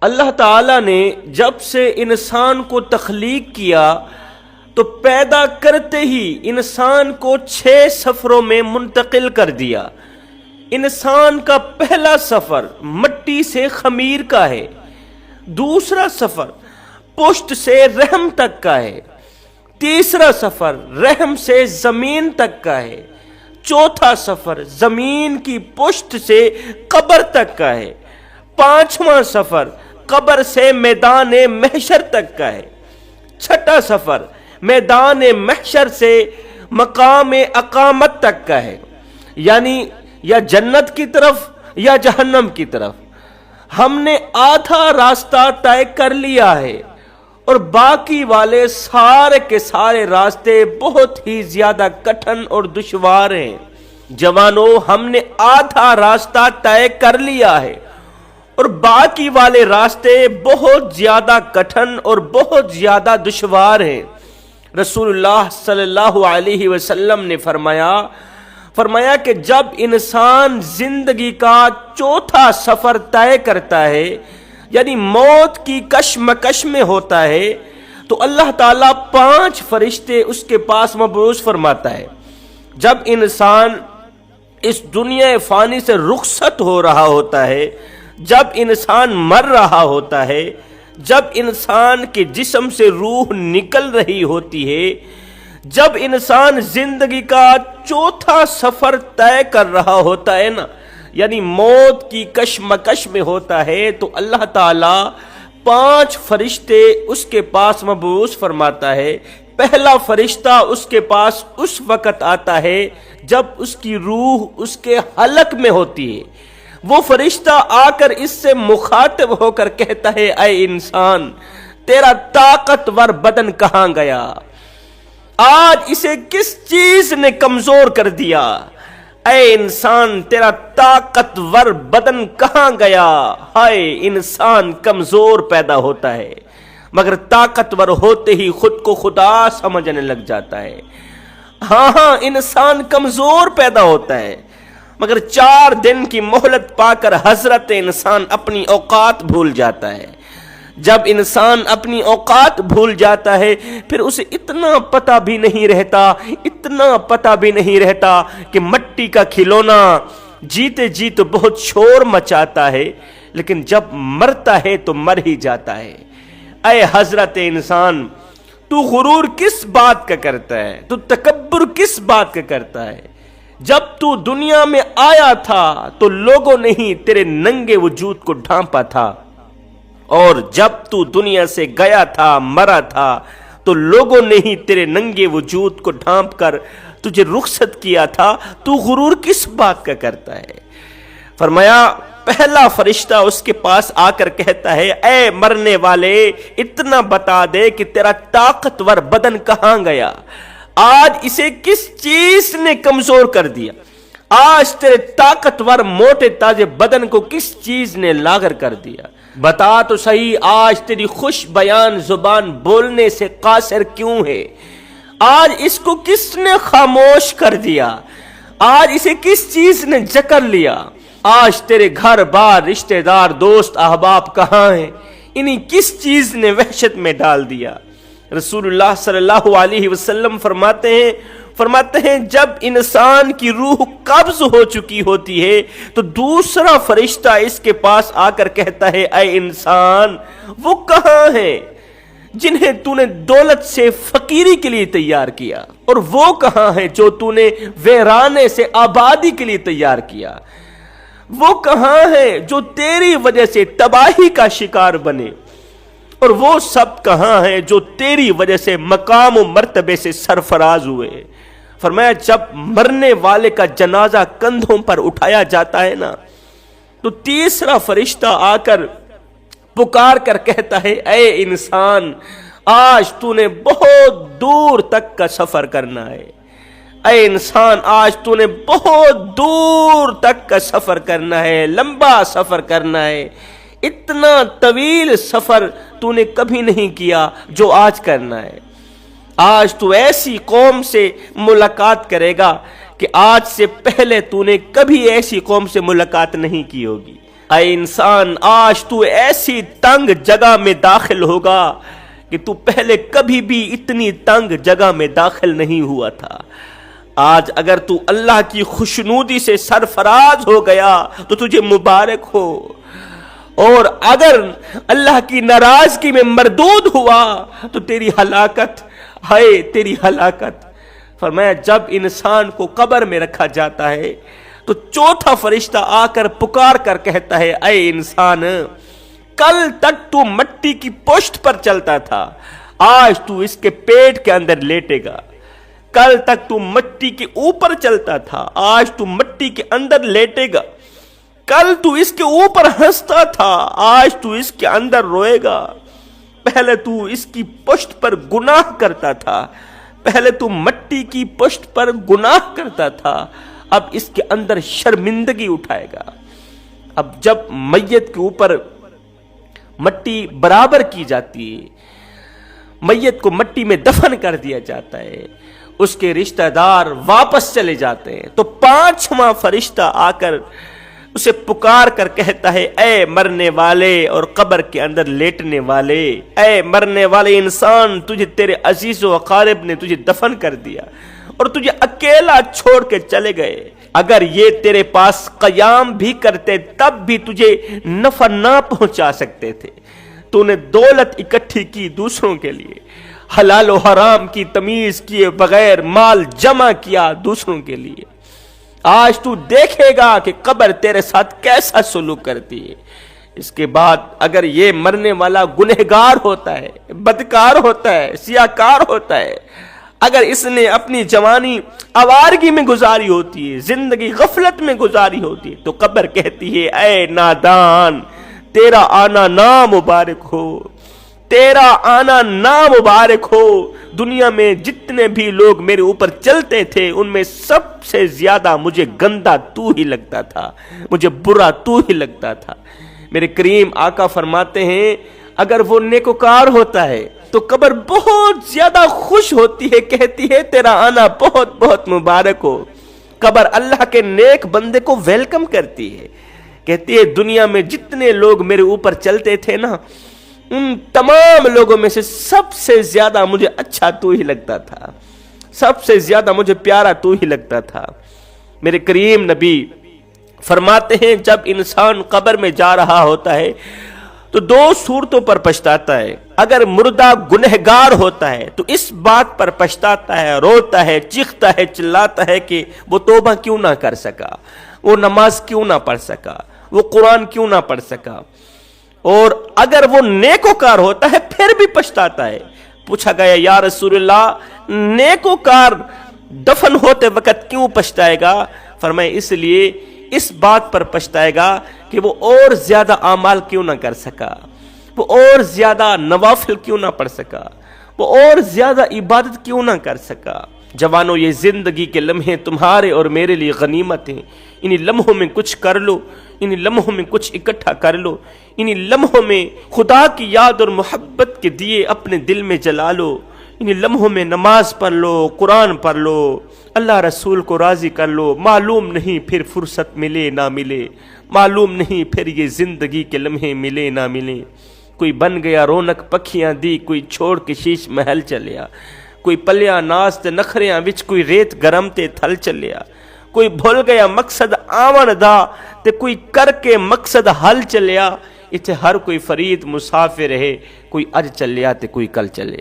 اللہ تعالیٰ نے جب سے انسان کو تخلیق کیا تو پیدا کرتے ہی انسان کو 6 سفروں میں منتقل کر دیا۔ انسان کا پہلا سفر مٹی سے خمیر کا ہے، دوسرا سفر پشت سے رحم تک کا ہے، تیسرا سفر رحم سے زمین تک کا ہے، چوتھا سفر زمین کی پشت سے قبر تک کا ہے، پانچواں سفر قبر سے میدان محشر تک کا ہے، چھٹا سفر میدان محشر سے مقام اقامت تک کا ہے، یعنی یا جنت کی طرف یا جہنم کی طرف۔ ہم نے آدھا راستہ طے کر لیا ہے اور باقی والے سارے کے سارے راستے بہت ہی زیادہ کٹھن اور دشوار ہیں۔ جوانوں، ہم نے آدھا راستہ طے کر لیا ہے اور باقی والے راستے بہت زیادہ کٹھن اور بہت زیادہ دشوار ہیں۔ رسول اللہ صلی اللہ علیہ وسلم نے فرمایا کہ جب انسان زندگی کا چوتھا سفر طے کرتا ہے، یعنی موت کی کشمکش میں ہوتا ہے، تو اللہ تعالیٰ 5 فرشتے اس کے پاس مبعوث فرماتا ہے۔ جب انسان اس دنیا فانی سے رخصت ہو رہا ہوتا ہے، جب انسان مر رہا ہوتا ہے، جب انسان کے جسم سے روح نکل رہی ہوتی ہے، جب انسان زندگی کا چوتھا سفر طے کر رہا ہوتا ہے نا، یعنی موت کی کشمکش میں ہوتا ہے، تو اللہ تعالیٰ 5 فرشتے اس کے پاس مبعوث فرماتا ہے۔ پہلا فرشتہ اس کے پاس اس وقت آتا ہے جب اس کی روح اس کے حلق میں ہوتی ہے۔ وہ فرشتہ آ کر اس سے مخاطب ہو کر کہتا ہے، اے انسان، تیرا طاقتور بدن کہاں گیا؟ آج اسے کس چیز نے کمزور کر دیا؟ اے انسان، تیرا طاقتور بدن کہاں گیا؟ ہائے، انسان کمزور پیدا ہوتا ہے مگر طاقتور ہوتے ہی خود کو خدا سمجھنے لگ جاتا ہے۔ ہاں، انسان کمزور پیدا ہوتا ہے مگر 4 دن کی مہلت پا کر حضرت انسان اپنی اوقات بھول جاتا ہے۔ جب انسان اپنی اوقات بھول جاتا ہے، پھر اسے اتنا پتہ بھی نہیں رہتا کہ مٹی کا کھلونا جیتے جی تو بہت شور مچاتا ہے، لیکن جب مرتا ہے تو مر ہی جاتا ہے۔ اے حضرت انسان، تو غرور کس بات کا کرتا ہے؟ تو تکبر کس بات کا کرتا ہے؟ جب تو دنیا میں آیا تھا تو لوگوں نے ہی تیرے ننگے وجود کو ڈھانپا تھا، اور جب تو دنیا سے گیا تھا، مرا تھا، تو لوگوں نے ہی تیرے ننگے وجود کو ڈھانپ کر تجھے رخصت کیا تھا۔ تو غرور کس بات کا کرتا ہے؟ فرمایا، پہلا فرشتہ اس کے پاس آ کر کہتا ہے، اے مرنے والے، اتنا بتا دے کہ تیرا طاقتور بدن کہاں گیا؟ آج اسے کس چیز نے کمزور کر دیا؟ آج تیرے طاقتور موٹے تازے بدن کو کس چیز نے لاغر کر دیا؟ بتا تو صحیح، آج تیری خوش بیان زبان بولنے سے قاصر کیوں ہے؟ آج اس کو کس نے خاموش کر دیا؟ آج اسے کس چیز نے جکڑ لیا؟ آج تیرے گھر بار، رشتہ دار، دوست، احباب کہاں ہیں؟ انہیں کس چیز نے وحشت میں ڈال دیا؟ رسول اللہ صلی اللہ علیہ وسلم فرماتے ہیں جب انسان کی روح قبض ہو چکی ہوتی ہے تو دوسرا فرشتہ اس کے پاس آ کر کہتا ہے، اے انسان، وہ کہاں ہیں جنہیں تو نے دولت سے فقیری کے لیے تیار کیا؟ اور وہ کہاں ہیں جو تو نے ویرانے سے آبادی کے لیے تیار کیا؟ وہ کہاں ہیں جو تیری وجہ سے تباہی کا شکار بنے؟ اور وہ سب کہاں ہیں جو تیری وجہ سے مقام و مرتبے سے سرفراز ہوئے؟ فرمایا، جب مرنے والے کا جنازہ کندھوں پر اٹھایا جاتا ہے نا، تو تیسرا فرشتہ آ کر پکار کر کہتا ہے، اے انسان، آج تو نے بہت دور تک کا سفر کرنا ہے۔ اے انسان، آج تو نے بہت دور تک کا سفر کرنا ہے، لمبا سفر کرنا ہے۔ اتنا طویل سفر تو نے کبھی نہیں کیا جو آج کرنا ہے۔ آج تو ایسی قوم سے ملاقات کرے گا کہ آج سے پہلے تو نے کبھی ایسی قوم سے ملاقات نہیں کی ہوگی۔ اے انسان آج تو ایسی تنگ جگہ میں داخل ہوگا کہ تو پہلے کبھی بھی اتنی تنگ جگہ میں داخل نہیں ہوا تھا. آج اگر تو اللہ کی خوشنودی سے سرفراز ہو گیا تو تجھے مبارک ہو، اور اگر اللہ کی ناراضگی میں مردود ہوا تو تیری ہلاکت، ہائے تیری ہلاکت. فرمایا جب انسان کو قبر میں رکھا جاتا ہے تو چوتھا فرشتہ آ کر پکار کر کہتا ہے اے انسان، کل تک تو مٹی کی پشت پر چلتا تھا، آج تو اس کے پیٹ کے اندر لیٹے گا. کل تک تو مٹی کے اوپر چلتا تھا، آج تو مٹی کے اندر لیٹے گا. کل تو اس کے اوپر ہنستا تھا، آج تو اس کے اندر روئے گا. پہلے تو اس کی پشت پر گناہ کرتا تھا، پہلے تو مٹی کی پشت پر گناہ کرتا تھا، اب اس کے اندر شرمندگی اٹھائے گا. اب جب میت کے اوپر مٹی برابر کی جاتی ہے، میت کو مٹی میں دفن کر دیا جاتا ہے، اس کے رشتہ دار واپس چلے جاتے ہیں، تو پانچواں فرشتہ آ کر اسے پکار کر کہتا ہے اے مرنے والے اور قبر کے اندر لیٹنے والے، اے مرنے والے انسان، تجھے تیرے عزیز و اقارب نے تجھے دفن کر دیا اور تجھے اکیلا چھوڑ کے چلے گئے. اگر یہ تیرے پاس قیام بھی کرتے تب بھی تجھے نفع نہ پہنچا سکتے تھے. تو نے دولت اکٹھی کی دوسروں کے لیے، حلال و حرام کی تمیز کیے بغیر مال جمع کیا دوسروں کے لیے. آج تو دیکھے گا کہ قبر تیرے ساتھ کیسا سلوک کرتی ہے. اس کے بعد اگر یہ مرنے والا گنہگار ہوتا ہے، بدکار ہوتا ہے، سیاہکار ہوتا ہے، اگر اس نے اپنی جوانی آوارگی میں گزاری ہوتی ہے، زندگی غفلت میں گزاری ہوتی ہے، تو قبر کہتی ہے اے نادان، تیرا آنا نامبارک ہو، تیرا آنا نامبارک ہو. دنیا میں جتنے بھی لوگ میرے اوپر چلتے تھے ان میں سب سے زیادہ مجھے گندا تو ہی لگتا تھا، مجھے برا تو ہی لگتا تھا. میرے کریم آقا فرماتے ہیں اگر وہ نیکوکار ہوتا ہے تو قبر بہت زیادہ خوش ہوتی ہے، کہتی ہے تیرا آنا بہت بہت مبارک ہو. قبر اللہ کے نیک بندے کو ویلکم کرتی ہے، کہتی ہے دنیا میں جتنے لوگ میرے اوپر چلتے تھے نا، ان تمام لوگوں میں سے سب سے زیادہ مجھے اچھا تو ہی لگتا تھا، سب سے زیادہ مجھے پیارا تو ہی لگتا تھا. میرے کریم نبی فرماتے ہیں جب انسان قبر میں جا رہا ہوتا ہے تو دو صورتوں پر پچھتاتا ہے. اگر مردہ گنہگار ہوتا ہے تو اس بات پر پچھتاتا ہے، روتا ہے، چیختا ہے، چلاتا ہے کہ وہ توبہ کیوں نہ کر سکا، وہ نماز کیوں نہ پڑھ سکا، وہ قرآن کیوں نہ پڑھ سکا. اور اگر وہ نیکوکار ہوتا ہے پھر بھی پچھتاتا ہے. پوچھا گیا یا رسول اللہ نیکوکار دفن ہوتے وقت کیوں پچھتائے گا؟ فرمائے اس لیے، اس بات پر پچھتائے گا کہ وہ اور زیادہ اعمال کیوں نہ کر سکا، وہ اور زیادہ نوافل کیوں نہ پڑھ سکا، وہ اور زیادہ عبادت کیوں نہ کر سکا. جوانوں، یہ زندگی کے لمحے تمہارے اور میرے لیے غنیمت ہیں. انہی لمحوں میں کچھ کر لو، انہی لمحوں میں کچھ اکٹھا کر لو، انہی لمحوں میں خدا کی یاد اور محبت کے دیے اپنے دل میں جلا لو. انہی لمحوں میں نماز پڑھ لو، قرآن پڑھ لو، اللہ رسول کو راضی کر لو. معلوم نہیں پھر فرصت ملے نہ ملے، معلوم نہیں پھر یہ زندگی کے لمحے ملے نہ ملے. کوئی بن گیا رونق پکھیاں دی، کوئی چھوڑ کے شیش محل چلیا. کوئی پلیا ناز تے نخریاں وچ، کوئی ریت گرم تے تھل چلیا. کوئی بھول گیا مقصد آون دا تے کوئی کر کے مقصد حل چلیا. اتھے ہر کوئی فرید مسافر ہے، کوئی اج چلیا تے کوئی کل چلیا.